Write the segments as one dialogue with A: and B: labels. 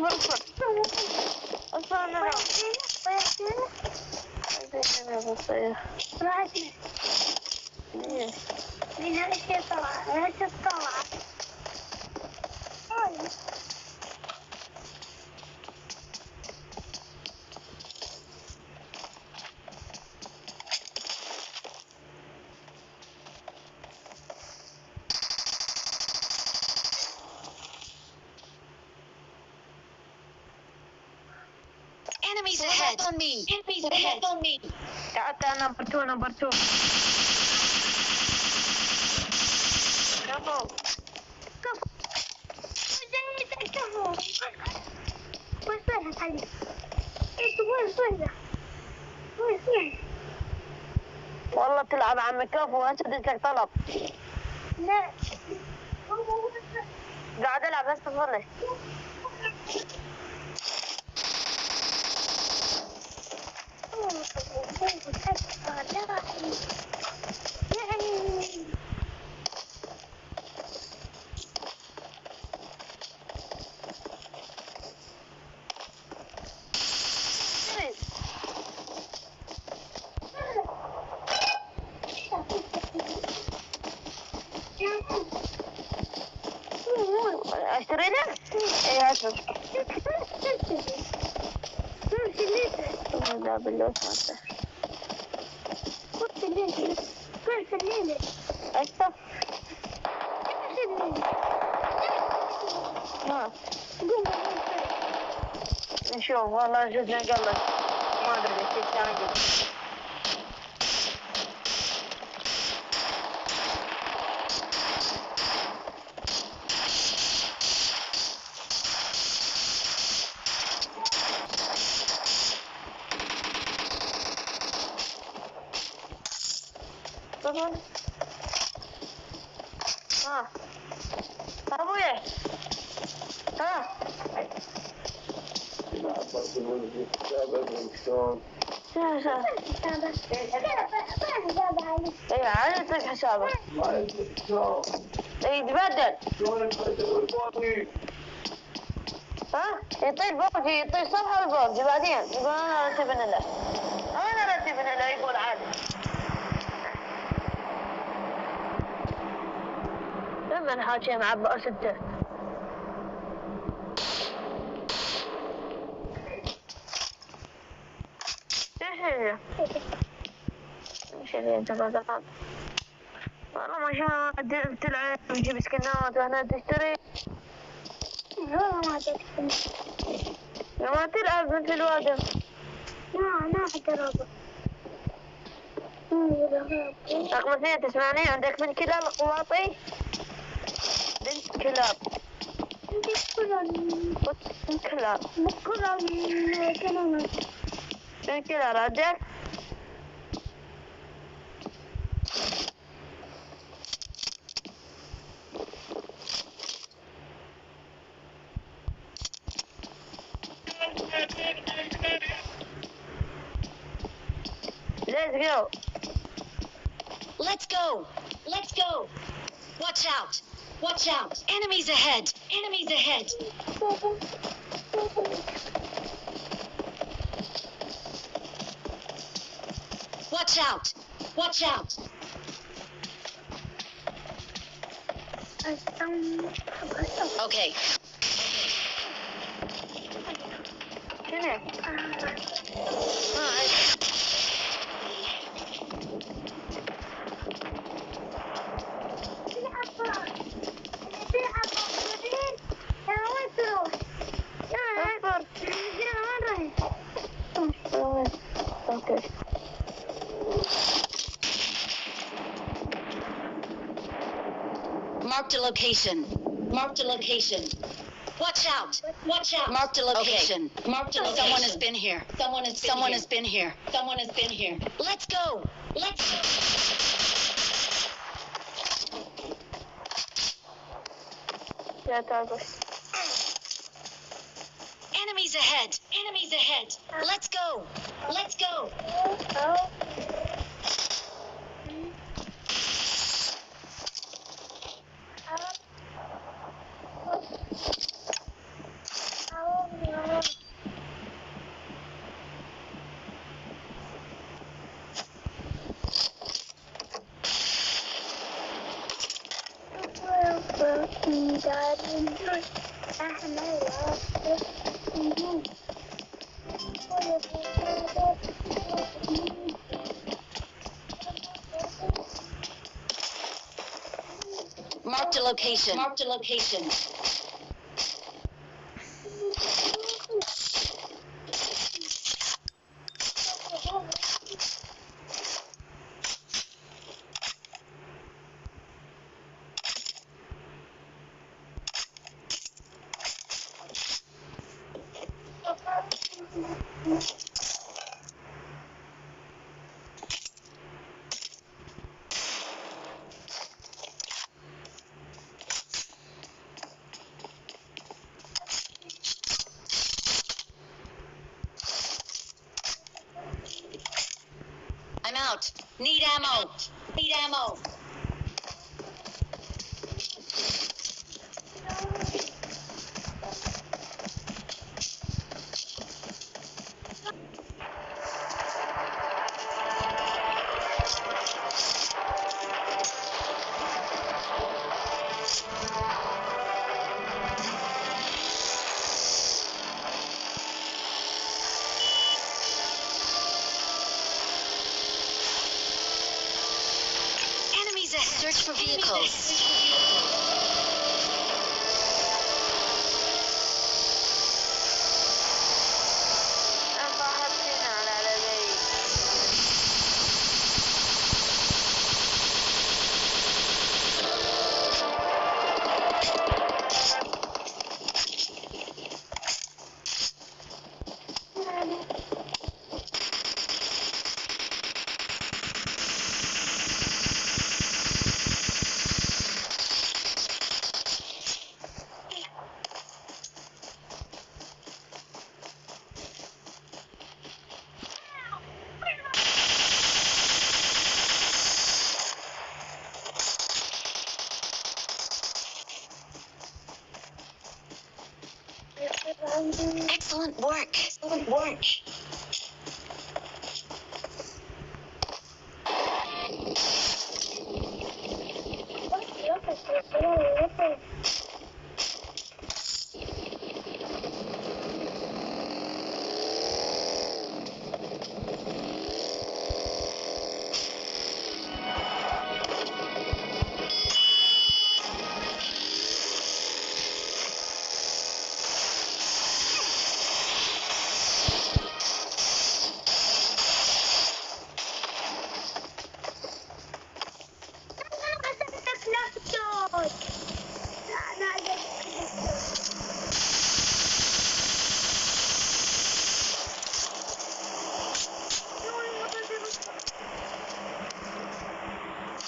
A: اصبر انا بصير
B: راحت
A: ليه
B: من هذه الطلعة هذه الطلعة
C: Enemies ahead on me. Enemies ahead on me.
A: تعال نمبر 2 كفو
B: وين خلي وين
A: والله تلعب عمي كفو هسدت لك طلب
B: لا
A: قاعد العب بس تصلي اشتري لك؟ ايه هات لا بالله ايش نشوف والله جزنا قلت ما ادري كيف كان قلت ها ابويا ها ايه عادتك حسابك ايه تبدل ها يطير فوقي يطير صفحة الفوق بعدين يقول انا رتبن له يقول عادي لما نحاكي مع بؤس الدهر ايش اللي انت غلطان والله ما شاء الله تلعب وتجيب سكنات وهنا تشتري ما تلعب مثل الوادم
B: ما أقدر
A: رقم 2 تسمعني عندك بنت كلاب قواطي بنت كلاب بنت كلاب عندك
C: Let's go. Let's go. Watch out. Watch out. Enemies ahead. Enemies ahead. Watch out. Watch out. Okay.
A: Okay.
C: Marked a location. Marked a location. Watch out. Watch out. Marked a location. Okay. Marked a location. Someone has been here. Someone has been here. Someone has been here. Let's go. Let's go. Enemies ahead. Enemies ahead. Let's go. Let's go. Marked a location. Marked a location. I'm out. Need ammo. Need ammo. Enemies ahead. Search for vehicles.
A: Nampak hati nak lalai.
C: Excellent work. Excellent work.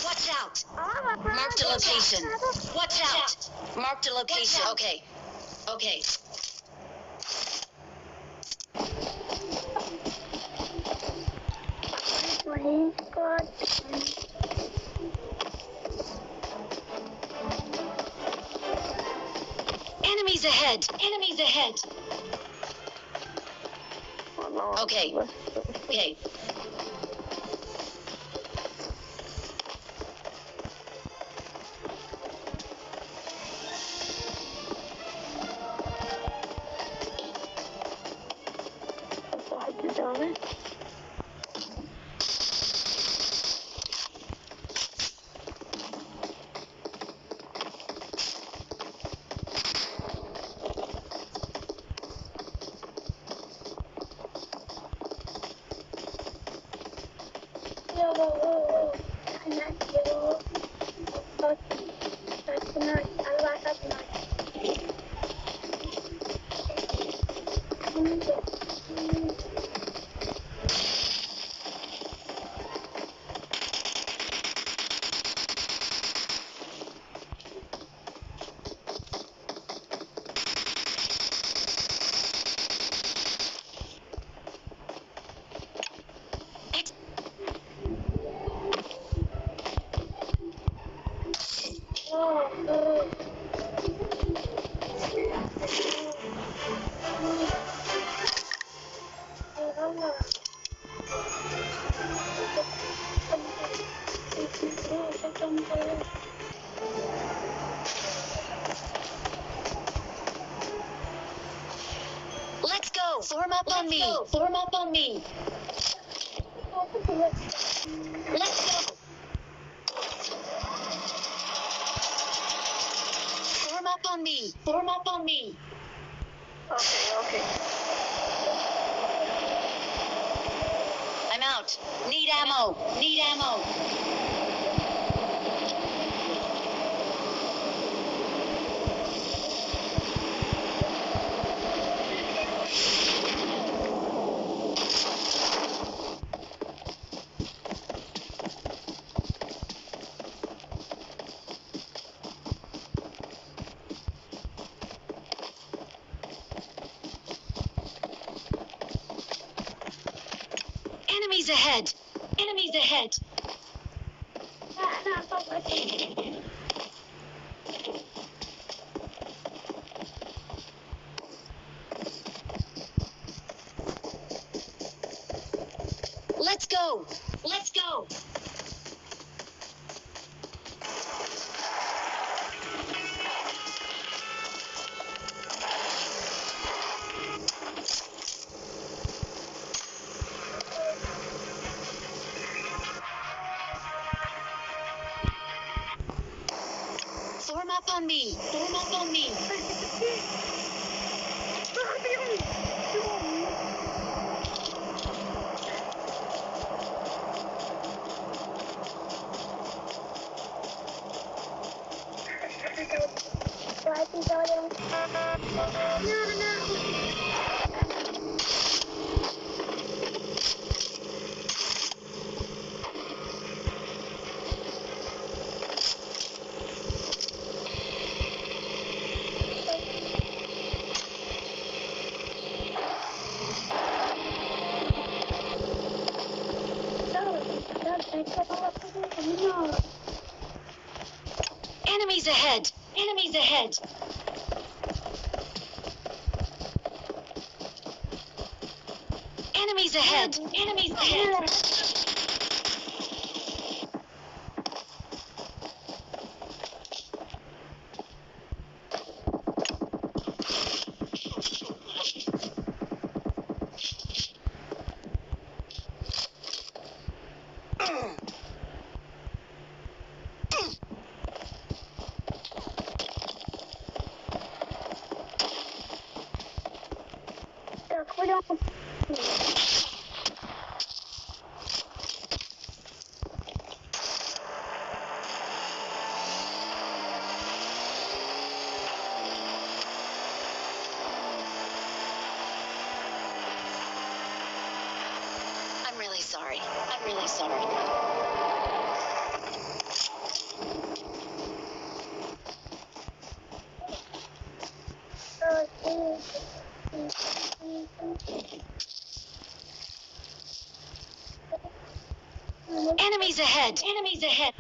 C: Watch out. Marked a location. Watch out. Marked a location. Okay. Okay. Enemies ahead. Enemies ahead. Okay. Okay. Form up on me. Form up on me. Let's go. Form up on me. Form up on me.
A: Okay.
C: I'm out. Need ammo. Need ammo. Enemies ahead! Enemies ahead! Let's go! Let's go! Form up on me! Form up on me! Enemies ahead! Enemies ahead! Enemies ahead! Enemies ahead! I'm really sorry. I'm really sorry. Enemies ahead! Enemies ahead!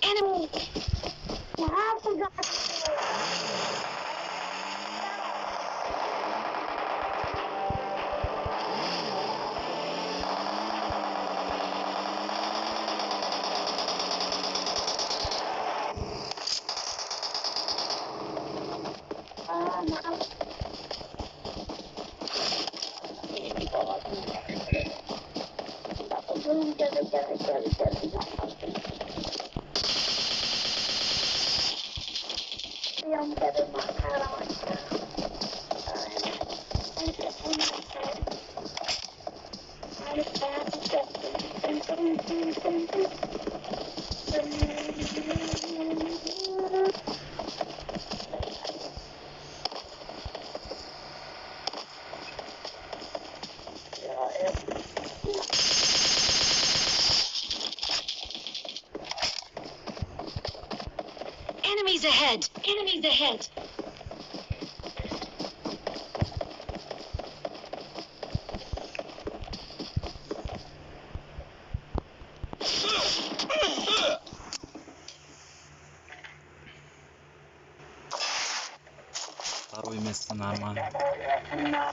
C: Enemy! Enemies ahead.
D: Второе место нормально.
B: Да.